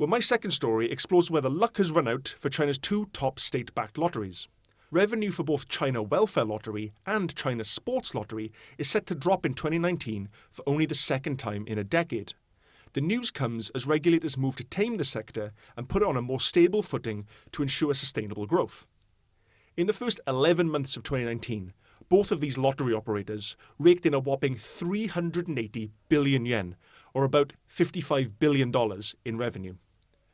Well, my second story explores where the luck has run out for China's two top state-backed lotteries. Revenue for both China Welfare Lottery and China Sports Lottery is set to drop in 2019 for only the second time in a decade. The news comes as regulators move to tame the sector and put it on a more stable footing to ensure sustainable growth. In the first 11 months of 2019, both of these lottery operators raked in a whopping 380 billion yen, or about $55 billion in revenue.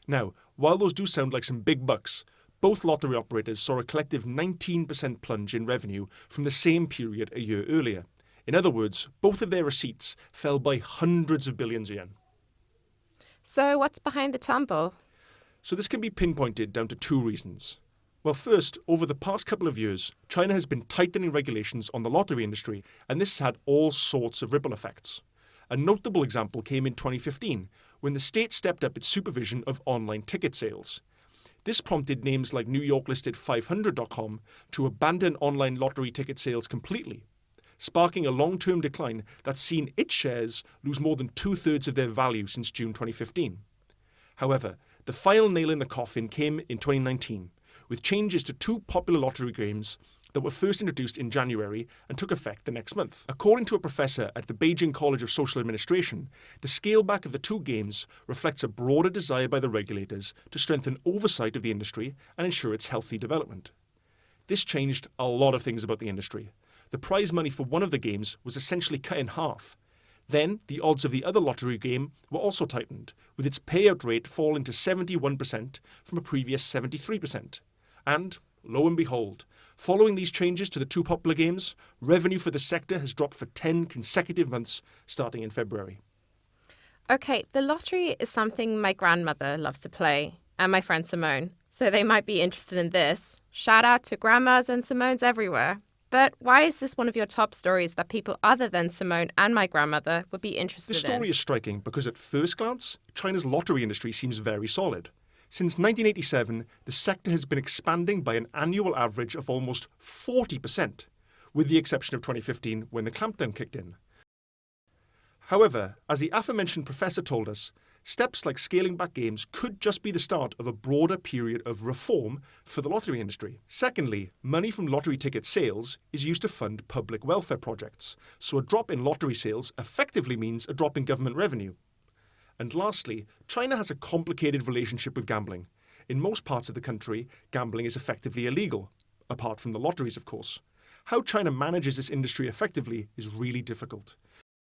Now, while those do sound like some big bucks, both lottery operators saw a collective 19% plunge in revenue from the same period a year earlier. In other words, both of their receipts fell by hundreds of billions of yen. So what's behind the tumble? So this can be pinpointed down to two reasons. Well, first, over the past couple of years, China has been tightening regulations on the lottery industry, and this has had all sorts of ripple effects. A notable example came in 2015, when the state stepped up its supervision of online ticket sales. This prompted names like New York-listed 500.com to abandon online lottery ticket sales completely, sparking a long-term decline that's seen its shares lose more than two-thirds of their value since June 2015. However, the final nail in the coffin came in 2019, with changes to two popular lottery games that were first introduced in January and took effect the next month. According to a professor at the Beijing College of Social Administration, the scale-back of the two games reflects a broader desire by the regulators to strengthen oversight of the industry and ensure its healthy development. This changed a lot of things about the industry. The prize money for one of the games was essentially cut in half. Then, the odds of the other lottery game were also tightened, with its payout rate falling to 71% from a previous 73%. And, lo and behold, following these changes to the two popular games, revenue for the sector has dropped for 10 consecutive months, starting in February. Okay, the lottery is something my grandmother loves to play, and my friend Simone, so they might be interested in this. Shout out to grandmas and Simones everywhere. But why is this one of your top stories that people other than Simone and my grandmother would be interested in? This story is striking because at first glance, China's lottery industry seems very solid. Since 1987, the sector has been expanding by an annual average of almost 40%, with the exception of 2015 when the clampdown kicked in. However, as the aforementioned professor told us, steps like scaling back games could just be the start of a broader period of reform for the lottery industry. Secondly, money from lottery ticket sales is used to fund public welfare projects, so a drop in lottery sales effectively means a drop in government revenue. And lastly, China has a complicated relationship with gambling. In most parts of the country, gambling is effectively illegal, apart from the lotteries, of course. How China manages this industry effectively is really difficult.